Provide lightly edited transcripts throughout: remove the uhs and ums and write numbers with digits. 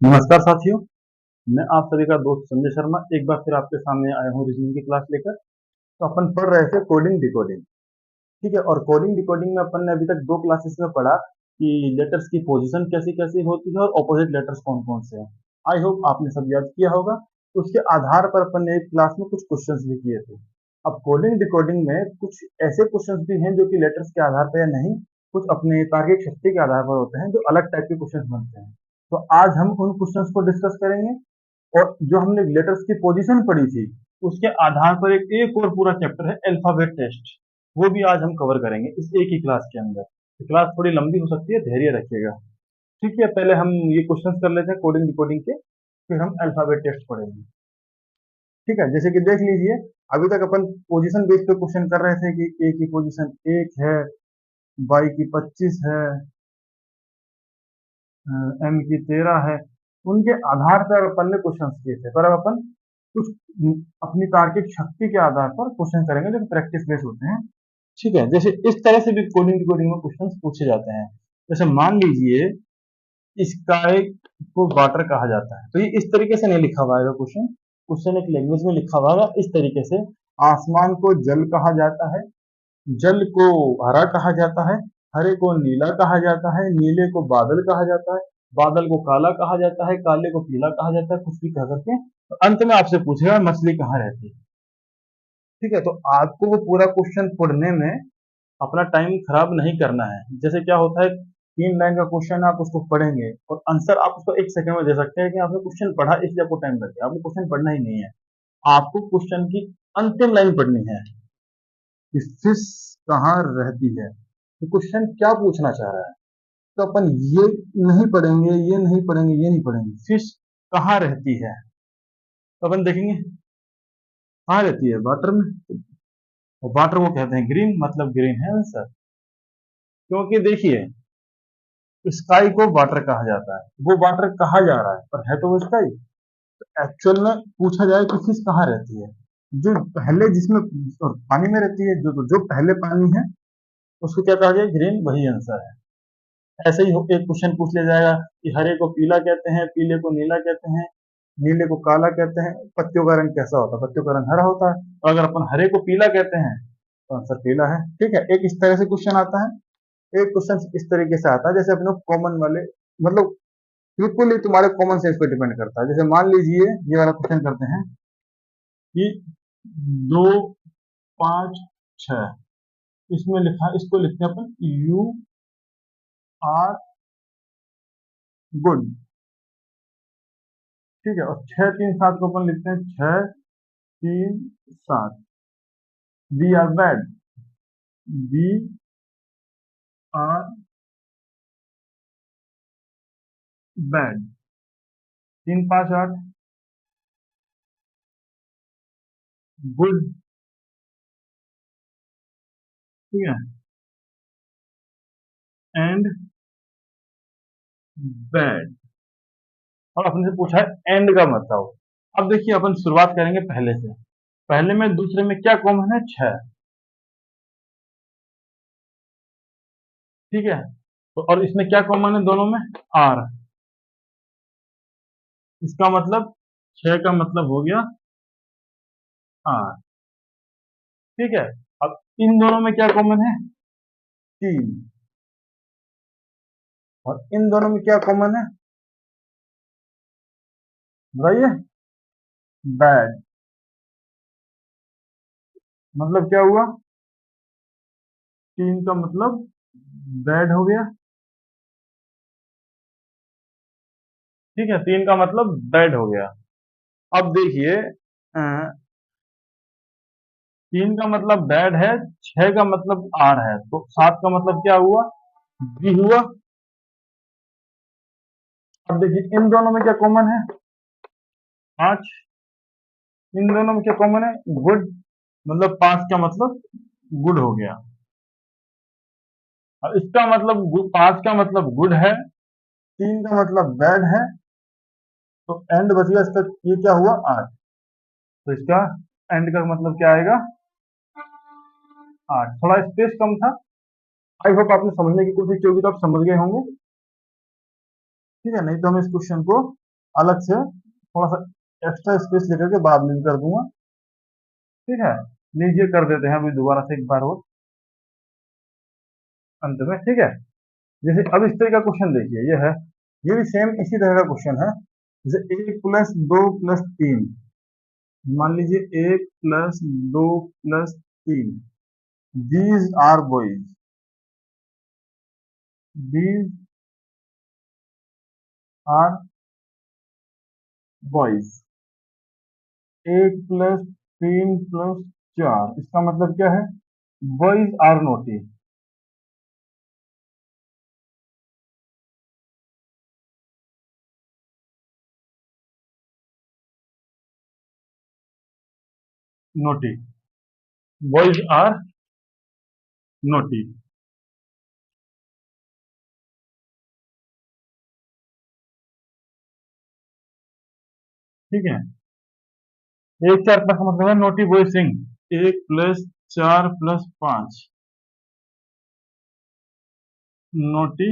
नमस्कार साथियों, मैं आप सभी का दोस्त संजय शर्मा एक बार फिर आपके सामने आया हूँ रीजनिंग की क्लास लेकर। तो अपन पढ़ रहे थे कोडिंग डिकोडिंग। ठीक है, और कोडिंग डिकोडिंग में अपन ने अभी तक दो क्लासेस में पढ़ा कि लेटर्स की पोजीशन कैसी कैसी होती है और ऑपोजिट लेटर्स कौन कौन से हैं। आई होप आपने सब याद किया होगा। तो उसके आधार पर अपन ने एक क्लास में कुछ क्वेश्चंस भी किए थे। अब कोडिंग डिकोडिंग में कुछ ऐसे क्वेश्चंस भी हैं जो कि लेटर्स के आधार पर या नहीं, कुछ अपने तार्किक शक्ति के आधार पर होते हैं, जो अलग टाइप के क्वेश्चंस बनते हैं। तो आज हम उन क्वेश्चंस को डिस्कस करेंगे। और जो हमने लेटर्स की पोजीशन पढ़ी थी, उसके आधार पर एक और पूरा चैप्टर है अल्फाबेट टेस्ट। वो भी आज हम कवर करेंगे इस एक ही क्लास के अंदर। तो क्लास थोड़ी लंबी हो सकती है, धैर्य रखिएगा। ठीक है, पहले हम ये क्वेश्चंस कर लेते हैं कोडिंग डिकोडिंग के, फिर हम अल्फाबेट टेस्ट पढ़ेंगे। ठीक है, जैसे कि देख लीजिए, अभी तक अपन पोजीशन बेस पे क्वेश्चन कर रहे थे कि ए की पोजीशन 1 है, वाई की 25 है, एम की 13 है। उनके आधार पर अपन ने क्वेश्चन किए थे, पर अब अपन कुछ अपनी तार्किक शक्ति के आधार पर क्वेश्चन करेंगे जो प्रैक्टिस बेस होते हैं। ठीक है, जैसे इस तरह से भी कोडिंग कोडिंग में क्वेश्चन पूछे जाते हैं। जैसे मान लीजिए, स्काई को वाटर कहा जाता है, तो ये इस तरीके से नहीं लिखा हुआ है क्वेश्चन। क्वेश्चन एक लैंग्वेज में लिखा हुआ है इस तरीके से। आसमान को जल कहा जाता है, जल को हरा कहा जाता है, हरे को नीला कहा जाता है, नीले को बादल कहा जाता है, बादल को काला कहा जाता है, काले को पीला कहा जाता है, कुछ भी कह करके। तो अंत में आपसे पूछेगा मछली कहाँ रहती है। ठीक है, तो आपको वो पूरा क्वेश्चन पढ़ने में अपना टाइम खराब नहीं करना है। जैसे क्या होता है, 3 लाइन का क्वेश्चन आप उसको पढ़ेंगे और आंसर आप उसको 1 सेकंड में दे सकते हैं कि आपने क्वेश्चन पढ़ा, इसलिए आपको टाइम लग गया। आपको क्वेश्चन पढ़ना ही नहीं है, आपको क्वेश्चन की अंतिम लाइन पढ़नी है कि फिश कहाँ रहती है। तो क्वेश्चन क्या पूछना चाह रहा है, तो अपन ये नहीं पढ़ेंगे, ये नहीं पढ़ेंगे, ये नहीं पढ़ेंगे। फिश कहाँ रहती है, तो अपन देखेंगे कहाँ रहती है, वाटर में। और वाटर को कहते हैं ग्रीन, मतलब ग्रीन है आंसर। क्योंकि देखिए, स्काई को वाटर कहा जाता है, वो वाटर कहा जा रहा है पर है तो वो स्काई। एक्चुअल में पूछा जाए कि फिश कहाँ रहती है, जो पहले जिसमें और पानी में रहती है, जो पहले पानी है उसको क्या कहा जाए, ग्रीन, वही आंसर है। ऐसे ही एक क्वेश्चन पूछ लिया जाएगा कि हरे को पीला कहते हैं, पीले को नीला कहते हैं, नीले को काला कहते हैं, पत्तियों का रंग कैसा होता है, पत्तियों का रंग हरा होता है। और अगर अपन हरे को पीला कहते हैं तो आंसर पीला है। ठीक है, एक इस तरह से क्वेश्चन आता है, एक क्वेश्चन इस तरीके से आता है। जैसे अपने कॉमन वाले, मतलब बिल्कुल ही तुम्हारे कॉमन सेंस पे डिपेंड करता है। जैसे मान लीजिए ये वाला क्वेश्चन करते हैं कि 2, 5, 6, इसमें लिखा, इसको लिखते हैं अपन यू आर गुड। ठीक है, और 6, 3, 7 को अपन लिखते हैं 6, 3, 7। We are bad, we are bad. 3, 5, 8 good. ठीक है, एंड बैड। और अपने से पूछा है एंड का मतलब। अब देखिए, अपन शुरुआत करेंगे पहले से। पहले में दूसरे में क्या कॉमन है, 6। ठीक है, तो और इसमें क्या कॉमन है दोनों में, आर। इसका मतलब 6 का मतलब हो गया आर। ठीक है, अब इन दोनों में क्या कॉमन है, 3। और इन दोनों में क्या कॉमन है, बताइए, बैड। मतलब क्या हुआ, 3 का मतलब बैड हो गया। ठीक है, 3 का मतलब बैड हो गया। अब देखिए, 3 का मतलब बैड है, 6 का मतलब आर है, तो 7 का मतलब क्या हुआ, बी हुआ। अब देखिए, इन दोनों में क्या कॉमन है, 5। इन दोनों में क्या कॉमन है, गुड। मतलब 5 का मतलब गुड हो गया। अब इसका मतलब 5 का मतलब गुड है, 3 का मतलब बैड है, तो एंड बच गया इसका। ये क्या हुआ, 8। तो इसका एंड का मतलब क्या आएगा, 8। थोड़ा स्पेस कम था। आई होप आपने समझने की कोशिश की होगी, तो आप समझ गए होंगे। ठीक है, नहीं तो हम इस क्वेश्चन को अलग से थोड़ा सा एक्स्ट्रा स्पेस लेकर के बाद में भी कर दूंगा। ठीक है, लीजिए कर देते हैं अभी दोबारा से एक बार और अंत में। ठीक है, जैसे अब इस तरह का क्वेश्चन देखिए, ये है, ये भी सेम इसी तरह का क्वेश्चन है। जैसे 1 + 2 + 3, मान लीजिए 1 + 2 + 3, these are boys, these are boys। 1 + 3 + 4, इसका मतलब क्या है? Boys are naughty. Naughty, boys are naughty. ठीक है, 1 4 + का मतलब है naughty boy sing. 1 + 4 + 5, naughty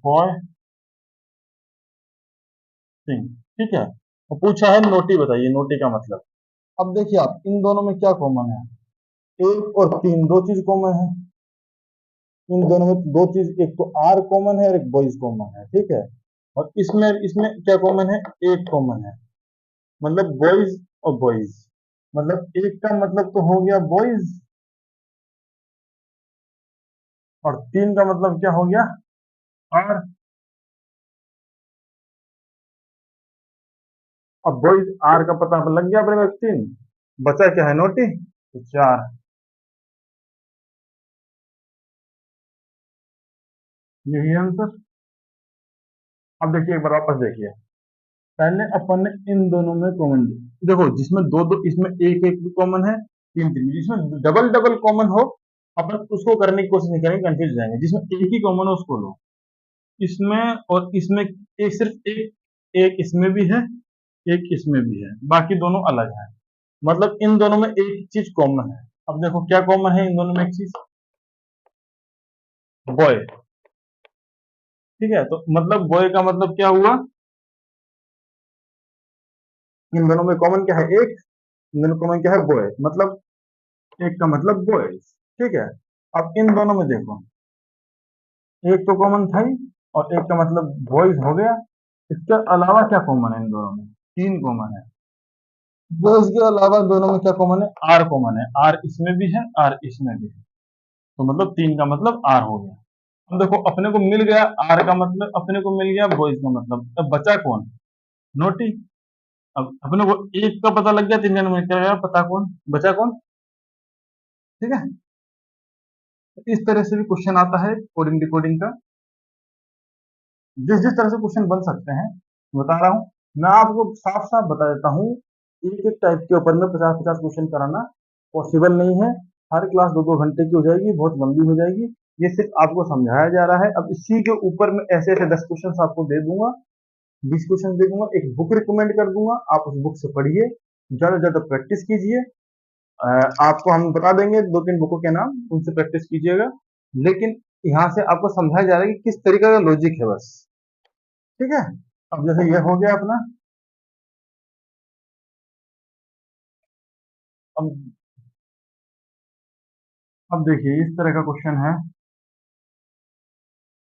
boy sing. ठीक है, तो पूछा है नोटी, बताइए नोटी का मतलब। अब देखिए आप, इन दोनों में क्या कॉमन है? 1 और 3 दो चीज कॉमन है। इन दोनों में दो चीज, एक तो आर कॉमन है और एक बॉयज कॉमन है। ठीक है, और इसमें इसमें क्या कॉमन है? 1 कॉमन है। मतलब बॉयज और बॉयज, मतलब 1 का मतलब तो हो गया बॉयज, और 3 का मतलब क्या हो गया? आर। अब बॉयज आर का पता लग गया अपने को, 3 बचा क्या है? नोटी, तो 4। यही आंसर। अब देखिए एक बार वापस देखिए, पहले अपन ने इन दोनों में कॉमन, देखो जिसमें दो दो, इसमें एक एक भी कॉमन है, 3 3, जिसमें डबल डबल कॉमन हो अपन उसको करने की कोशिश नहीं करेंगे, कंफ्यूज हो जाएंगे। जिसमें एक ही कॉमन हो उसको लो। इसमें और इसमें एक, सिर्फ एक, एक इसमें भी है, एक इसमें भी है, बाकी दोनों अलग है। मतलब इन दोनों में एक चीज कॉमन है। अब देखो क्या कॉमन है इन दोनों में? एक चीज, बॉय। ठीक है, तो मतलब बॉय का मतलब क्या हुआ? इन दोनों में कॉमन क्या है? एक। इन दोनों कॉमन क्या है? बॉय। मतलब एक का मतलब बॉयज। ठीक है, अब इन दोनों में देखो, एक तो कॉमन था ही, और एक का मतलब बॉयज हो गया। इसके अलावा क्या कॉमन है इन दोनों में? 3 कॉमन है। बॉयज के अलावा दोनों में क्या कॉमन है? आर कॉमन है। आर इसमें भी है, आर इसमें भी है, तो मतलब 3 का मतलब आर हो गया। अब देखो अपने को मिल गया आर का मतलब, अपने को मिल गया बॉयज का मतलब, अब बचा कौन? नोटी। अब अपने को एक का पता लग गया, 3 का मिल गया, पता कौन बचा? कौन? ठीक है, इस तरह से भी क्वेश्चन आता है कोडिंग डिकोडिंग का। जिस जिस तरह से क्वेश्चन बन सकते हैं बता रहा हूँ। मैं आपको साफ साफ बता देता हूँ, एक एक टाइप के ऊपर में 50 50 क्वेश्चन कराना पॉसिबल नहीं है। हर क्लास 2 2 घंटे की हो जाएगी, बहुत लंबी हो जाएगी। ये सिर्फ आपको समझाया जा रहा है। अब इसी के ऊपर में ऐसे ऐसे 10 क्वेश्चन आपको दे दूंगा, 20 क्वेश्चन दे दूंगा, एक बुक रिकमेंड कर दूंगा, आप उस बुक से पढ़िए, ज्यादा से ज्यादा प्रैक्टिस कीजिए। आपको हम बता देंगे 2 3 बुकों के नाम, उनसे प्रैक्टिस कीजिएगा। लेकिन यहाँ से आपको समझाया जा रहा है कि किस तरीके का लॉजिक है बस। ठीक है, अब जैसे ये हो गया अपना। अब अब देखिए इस तरह का क्वेश्चन है,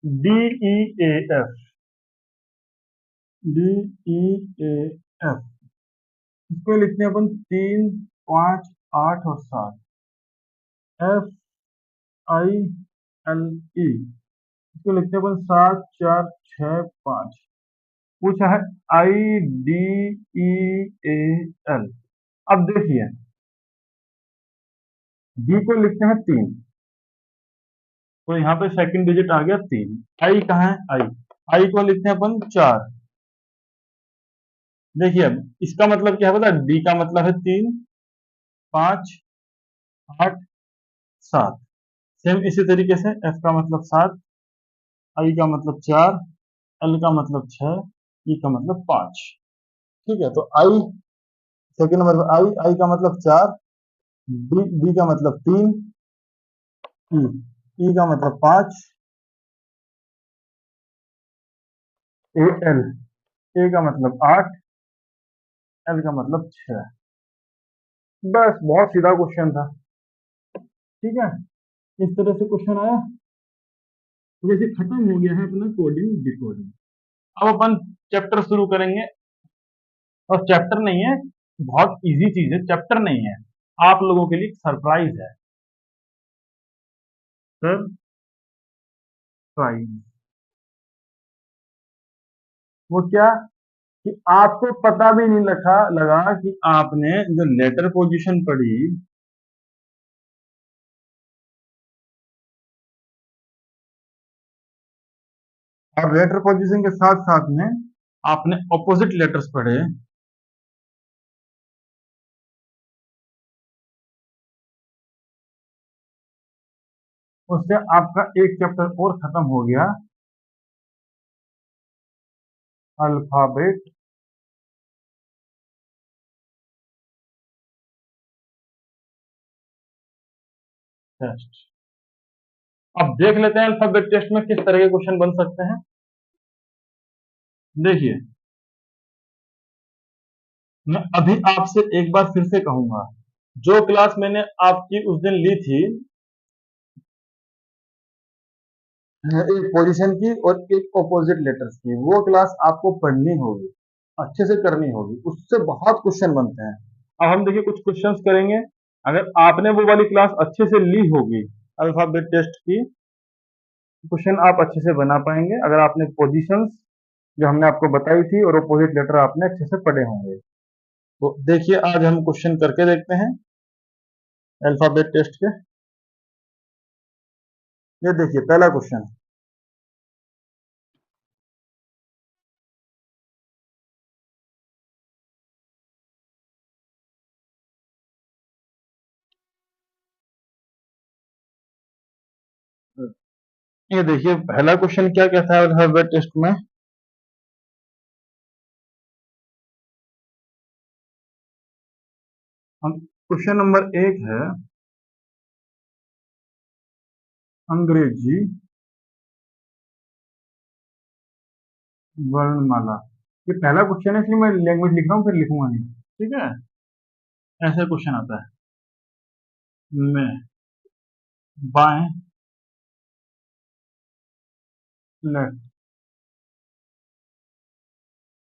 DEAF, DEAF, इसको लिखते हैं अपन 3 5 8 और 7, FILE, इसको लिखते हैं अपन 7 4 6 5। पूछा है IDEAL। अब देखिए, डी को लिखते हैं 3, तो यहाँ पे सेकंड डिजिट आ गया 3। आई कहाँ है? आई, आई को लिखते हैं अपन 4। देखिए अब इसका मतलब क्या है पता? डी का मतलब है 3 5 8 7। सेम इसी तरीके से एफ का मतलब 7, आई का मतलब 4, एल का मतलब 6, ई का मतलब 5। ठीक है, तो आई, सेकंड नंबर पे आई, आई का मतलब 4, डी, डी का मतलब 3, ई, ई का मतलब 5, ए एल, ए का मतलब 8, एल का मतलब 6। बस बहुत सीधा क्वेश्चन था। ठीक है, इस तरह से क्वेश्चन आया। तो जैसे खत्म हो गया है अपना कोडिंग डिकोडिंग, अब अपन चैप्टर शुरू करेंगे। और चैप्टर नहीं है, बहुत इजी चीज है, चैप्टर नहीं है, आप लोगों के लिए सरप्राइज है। सरप्राइज, वो क्या कि आपको पता भी नहीं लगा कि आपने जो लेटर पोजीशन पढ़ी, और लेटर पोजीशन के साथ साथ में आपने ऑपोजिट लेटर्स पढ़े, उससे आपका एक चैप्टर और खत्म हो गया, अल्फाबेट टेस्ट। अब देख लेते हैं अल्फाबेट टेस्ट में किस तरह के क्वेश्चन बन सकते हैं। देखिए, मैं अभी आपसे एक बार फिर से कहूंगा, जो क्लास मैंने आपकी उस दिन ली थी, एक पोजीशन की और एक ऑपोजिट लेटर्स की, वो क्लास आपको पढ़नी होगी, अच्छे से करनी होगी, उससे बहुत क्वेश्चन बनते हैं। अब हम देखिए कुछ क्वेश्चंस करेंगे। अगर आपने वो वाली क्लास अच्छे से ली होगी अल्फाबेट टेस्ट की, क्वेश्चन आप अच्छे से बना पाएंगे, अगर आपने पोजीशंस जो हमने आपको बताई थी और अपोजिट लेटर आपने अच्छे से पढ़े होंगे। तो देखिए, आज हम क्वेश्चन करके देखते हैं अल्फाबेट टेस्ट के। ये देखिए पहला क्वेश्चन, ये देखिए पहला क्वेश्चन क्या कहता है अल्फाबेट टेस्ट में। हम क्वेश्चन नंबर 1 है अंग्रेजी वर्णमाला। ये पहला क्वेश्चन है, इसलिए मैं लैंग्वेज लिख रहा हूँ, फिर लिखूंगा नहीं। ठीक है, ऐसे क्वेश्चन आता है। में बाएं लेफ्ट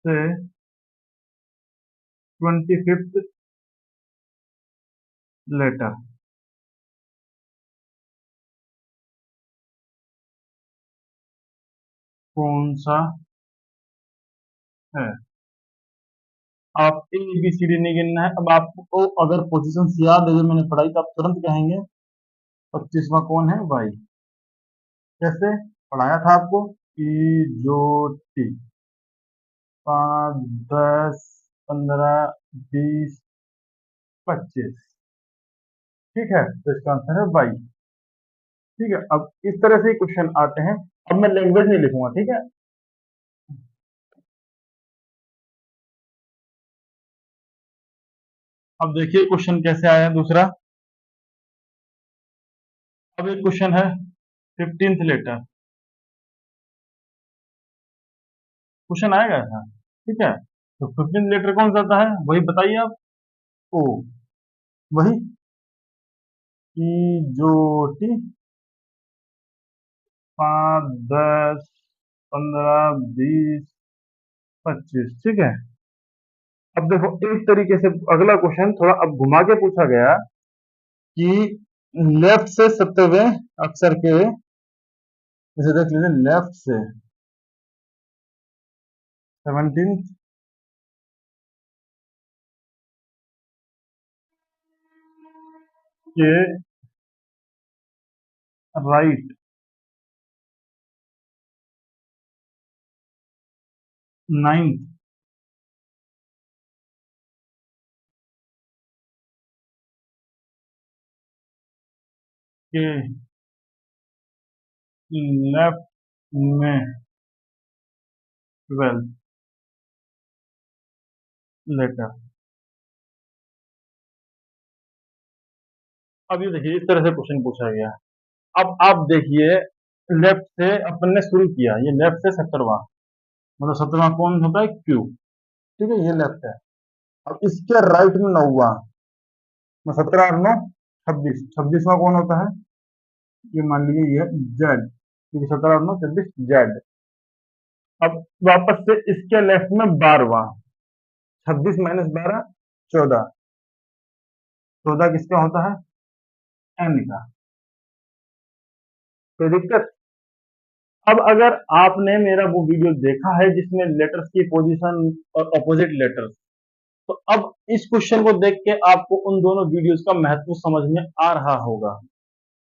से 25th लेटर कौन सा है। आप ए बी सी डी नहीं गिनना है। अब आपको अगर पोजीशन याद है जो मैंने पढ़ाई, तो आप तुरंत कहेंगे 25वां कौन है, वाई। कैसे पढ़ाया था आपको, ई जो टी, 5, 10, 15, 20, 25। ठीक है, तो इसका आंसर है वाई। ठीक है, अब इस तरह से क्वेश्चन आते हैं। अब मैं लैंग्वेज नहीं लिखूंगा, ठीक है। अब देखिए क्वेश्चन कैसे आया है दूसरा। अब एक क्वेश्चन है 15th लेटर, क्वेश्चन आएगा ऐसा। ठीक है, तो 15th लेटर कौन सा आता है, वही बताइए आप। ओ, वही ई जो टी, 5, 10, 15, 20, 25। ठीक है, अब देखो एक तरीके से अगला क्वेश्चन थोड़ा अब घुमा के पूछा गया कि लेफ्ट से 70वें अक्षर के, जैसे देख लीजिए लेफ्ट से 17 के राइट 9th के लेफ्ट में 12th लेटर। अब ये देखिए इस तरह से क्वेश्चन पूछा गया। अब आप देखिए, लेफ्ट से अपन ने शुरू किया, ये लेफ्ट से 70वां, मतलब 17वां कौन होता है? क्यू। ठीक है, ये लेफ्ट है। अब इसके राइट में 9वां, 17 और 9 26, 26वां कौन होता है? ये मान लीजिए ये जेड, क्योंकि 17 और 9 26 जेड। अब वापस से इसके लेफ्ट में 12वां, 26 - 12 14, 14 किसका होता है? एन का। कोई दिक्कत? अब अगर आपने मेरा वो वीडियो देखा है जिसमें लेटर्स की पोजीशन और अपोजिट लेटर्स, तो अब इस क्वेश्चन को देख के आपको उन दोनों वीडियोस का महत्व समझ में आ रहा होगा।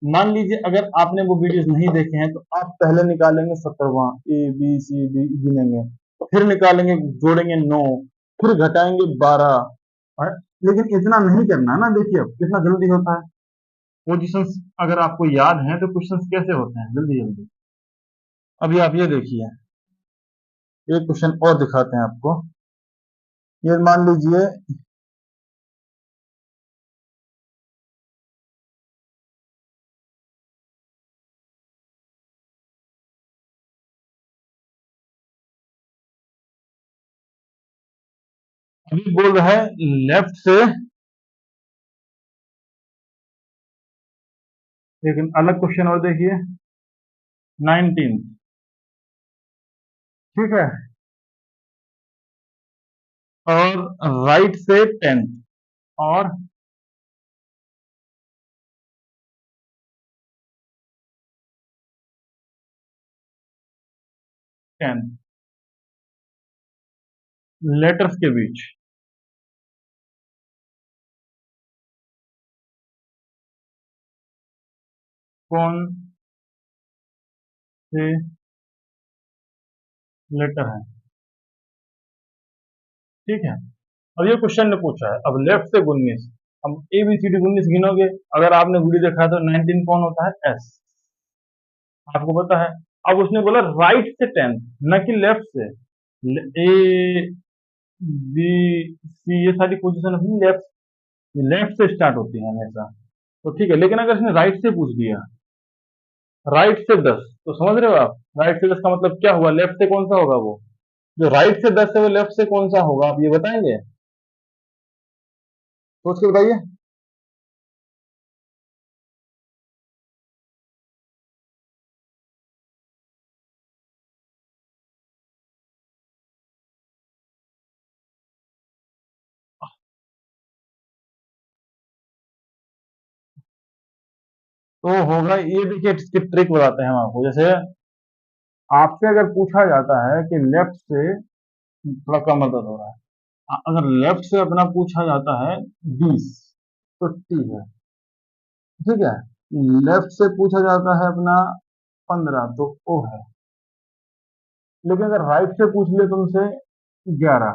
मान लीजिए अगर आपने वो वीडियोस नहीं देखे हैं तो आप पहले निकालेंगे 17वां, ABCD गिनेंगे, फिर निकालेंगे, जोड़ेंगे 9, फिर घटाएंगे 12। लेकिन इतना नहीं करना है ना, देखिए अब कितना जल्दी होता है। पोजीशंस अगर आपको याद है तो क्वेश्चंस कैसे होते हैं, जल्दी जल्दी। अभी आप ये देखिए, एक क्वेश्चन और दिखाते हैं आपको। ये मान लीजिए अभी बोल रहा है लेफ्ट से, लेकिन अलग क्वेश्चन और देखिए, 19, ठीक है, और राइट से 10, और 10 लेटर्स के बीच कौन से लेटर है? ठीक है, अब ये क्वेश्चन ने पूछा है, अब लेफ्ट से 19, अब ABCD 19 गिनोगे, अगर आपने वीडियो देखा है तो 19 कौन होता है? एस, आपको पता है। अब उसने बोला राइट से 10, न कि लेफ्ट से। A B C ये सारी पोजीशन अपनी लेफ्ट, लेफ्ट से स्टार्ट होती है हमेशा। तो ठीक है, लेकिन अगर इसने राइट से पूछ दिया, राइट से 10, तो समझ रहे हो आप, राइट से 10 का मतलब क्या हुआ? लेफ्ट से कौन सा होगा वो? जो राइट से 10 है वो लेफ्ट से कौन सा होगा, आप ये बताएंगे? सोच के बताइए। तो होगा ये, देखिए इसकी ट्रिक बताते हैं हम आपको। जैसे आपसे अगर पूछा जाता है कि लेफ्ट से, थोड़ा कम दर्द हो रहा है, अगर लेफ्ट से अपना पूछा जाता है 20, तो टी है, ठीक है। लेफ्ट से पूछा जाता है अपना 15, तो ओ है। लेकिन अगर राइट से पूछ ले तुमसे 11,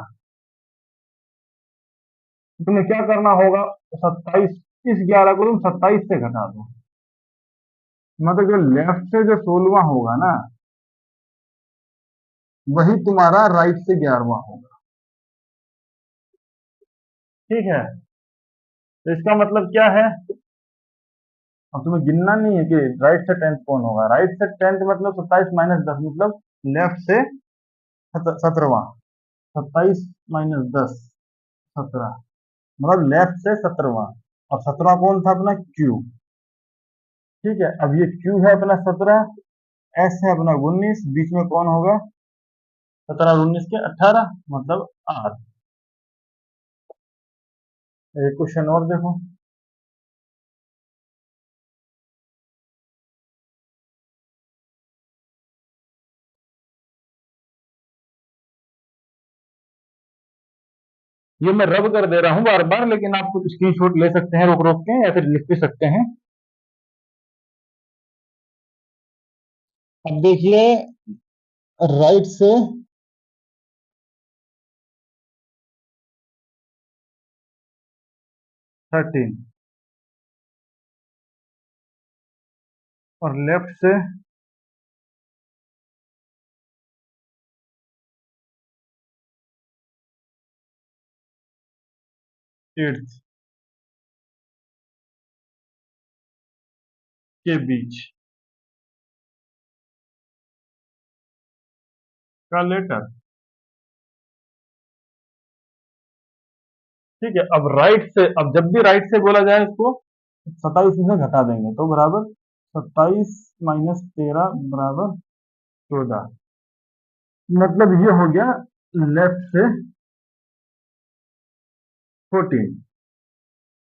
तो तुम्हें क्या करना होगा? 27, इस 11 को तुम 27 से घटा दो, मतलब जो लेफ्ट से जो 16वां होगा ना, वही तुम्हारा राइट से 11वां होगा। ठीक है, तो इसका मतलब क्या है? अब तुम्हें गिनना नहीं है कि राइट से 10th कौन होगा। राइट से 10th मतलब 27 - 10, मतलब लेफ्ट से 17वां, 27 - 10 17, मतलब लेफ्ट से 17वां, और 17वां कौन था? अपना क्यू। ठीक है, अब ये क्यू है अपना 17, एस है अपना 19, बीच में कौन होगा? 17 और 19 के 18, मतलब आर। एक क्वेश्चन और देखो, ये मैं रब कर दे रहा हूँ बार बार, लेकिन आप कुछ स्क्रीनशॉट ले सकते हैं रोक रोक के, या फिर लिख भी सकते हैं। अब देखिए, राइट से 13, और लेफ्ट से 8 के बीच का लेटर। ठीक है। अब राइट से, अब जब भी राइट से बोला जाए इसको 27 में से घटा देंगे तो बराबर 27 माइनस 13 बराबर 14। मतलब ये हो गया लेफ्ट से 14।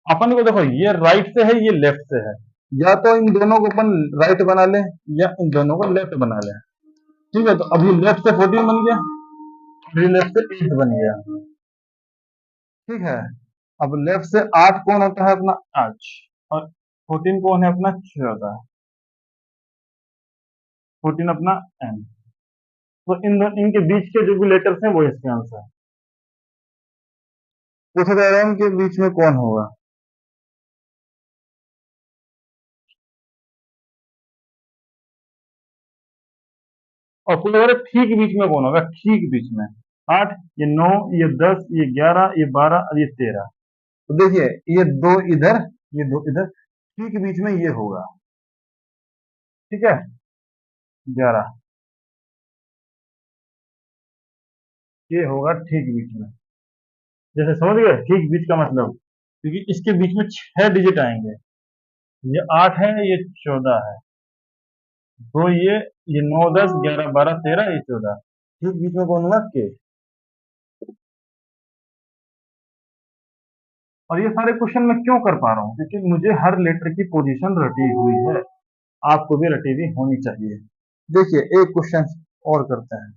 अपन को देखो ये राइट से है, ये लेफ्ट से है, या तो इन दोनों को अपन राइट बना लें या इन दोनों को लेफ्ट बना लें। ठीक है, तो अभी लेफ्ट से 14 बन गया, अभी लेफ्ट से 8 बन गया। ठीक है, अब लेफ्ट से 8 कौन होता है अपना 8, और 14 कौन है अपना 14, 14 अपना एन। तो इनके बीच के जो भी लेटर्स हैं वो इसके आंसर है। पूछा जा रहा है इनके बीच में कौन होगा। और पूछा जा रहा है ठीक बीच में कौन होगा, ठीक बीच में 8, ये 9, ये 10, ये 11, ये 12 और ये 13। तो देखिए ये दो इधर, ये दो इधर, ठीक बीच में ये होगा। ठीक है, 11 ये होगा ठीक बीच में। जैसे समझ गए ठीक बीच का मतलब, क्योंकि इसके बीच में 6 डिजिट आएंगे, ये 8 है, ये 14 है, तो ये 9, 10, 11, 12, 13, ये 14, ठीक बीच में कौन होगा के। और ये सारे क्वेश्चन मैं क्यों कर पा रहा हूँ, क्योंकि मुझे हर लेटर की पोजीशन रटी हुई है, आपको भी रटी हुई होनी चाहिए। देखिए एक क्वेश्चन और करते हैं।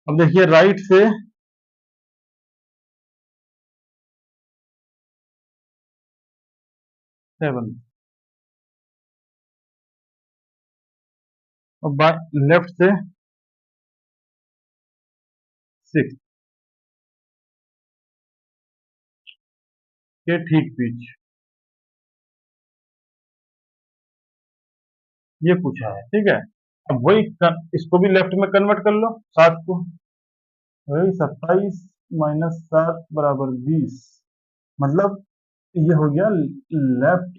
अब देखिए राइट से 7 और लेफ्ट से 6 के ठीक बीच, ये पूछा है। ठीक है, अब वही इसको भी लेफ्ट में कन्वर्ट कर लो, 7 को, वही 27 माइनस 7 बराबर 20। मतलब ये हो गया लेफ्ट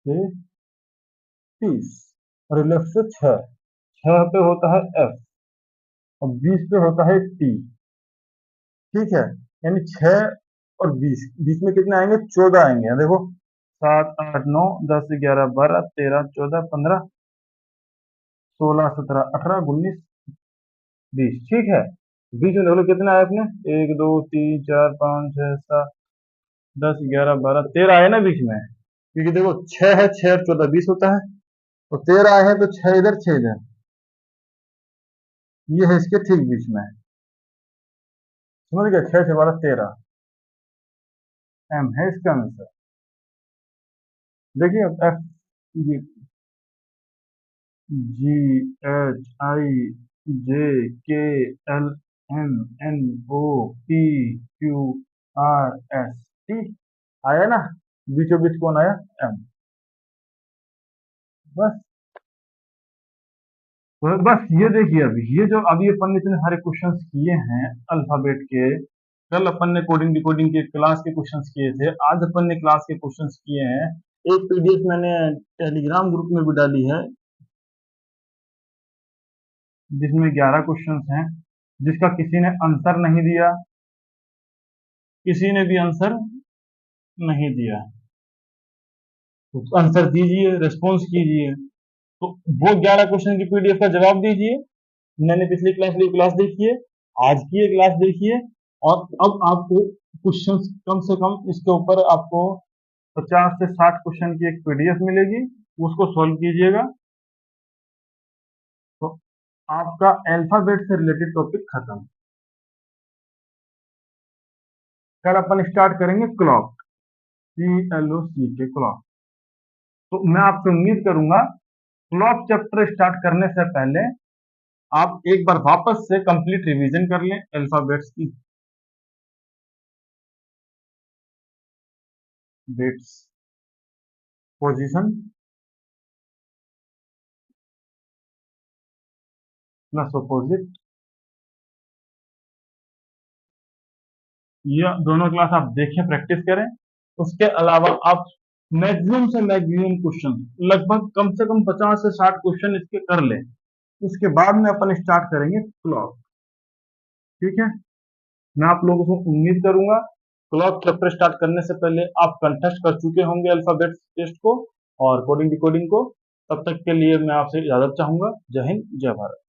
से 30 और लेफ्ट से 6, 6 पे होता है एफ और 20 पे होता है टी। ठीक है, यानी 6 और 20 बीच में कितने आएंगे, 14 आएंगे। देखो 7, 8, 9, 10, 11, 12, 13, 14, 15, 16, 17, 18, 19, 20। ठीक है, बीच में देखो कितने आए अपने, 1, 2, 3, 4, 5, 6, 7, 10, 11, 12, 13 आए ना बीच में, क्योंकि देखो 6 है, 6 और 14 20 होता है, तो 13 आए हैं, तो 6 इधर 6 इधर, ये है इसके ठीक बीच में। समझ गए, 6 से 12 13, एम है इसका आंसर। देखिए अब F, ji, ji, H, I, J, K, L, M, N, O, P, Q, R, S, T आया ना, बीचों बीच कौन आया, एम। बस, तो बस ये देखिए, अभी ये जो अभी अपन ने इतने सारे क्वेश्चंस किए हैं अल्फाबेट के, कल अपन ने कोडिंग डिकोडिंग के क्लास के क्वेश्चंस किए थे, आज अपन ने क्लास के क्वेश्चंस किए हैं। एक पीडीएफ मैंने टेलीग्राम ग्रुप में भी डाली है, जिसमें 11 क्वेश्चंस हैं, जिसका किसी ने आंसर नहीं दिया, किसी ने भी आंसर नहीं दिया, तो आंसर दीजिए, रेस्पॉन्स कीजिए। तो वो 11 क्वेश्चन की पीडीएफ का जवाब दीजिए। मैंने पिछली क्लास देखिए, आज की ये क्लास देखिए, और अब आपको क्वेश्चन कम से कम इसके ऊपर आपको 50 से 60 क्वेश्चन की एक पीडीएफ मिलेगी, उसको सॉल्व कीजिएगा, तो आपका अल्फाबेट से रिलेटेड टॉपिक खत्म। कल अपन स्टार्ट करेंगे क्लॉक, CLOC के क्लॉक। तो मैं आपसे उम्मीद करूंगा क्लॉक चैप्टर स्टार्ट करने से पहले आप एक बार वापस से कंप्लीट रिवीजन कर लें अल्फाबेट्स की, बेट्स, पोजीशन प्लस अपोजिट, ये दोनों क्लास आप देखें, प्रैक्टिस करें। उसके अलावा आप मैक्सिमम से मैक्सिमम क्वेश्चन, लगभग कम से कम 50 से 60 क्वेश्चन इसके कर ले। उसके बाद में अपन स्टार्ट करेंगे क्लॉक। ठीक है, मैं आप लोगों को उम्मीद करूंगा क्लॉक चैप्टर स्टार्ट करने से पहले आप कंटेस्ट कर चुके होंगे अल्फाबेट टेस्ट को और कोडिंग डिकोडिंग को। तब तक के लिए मैं आपसे इजाजत चाहूंगा। जय हिंद, जय भारत।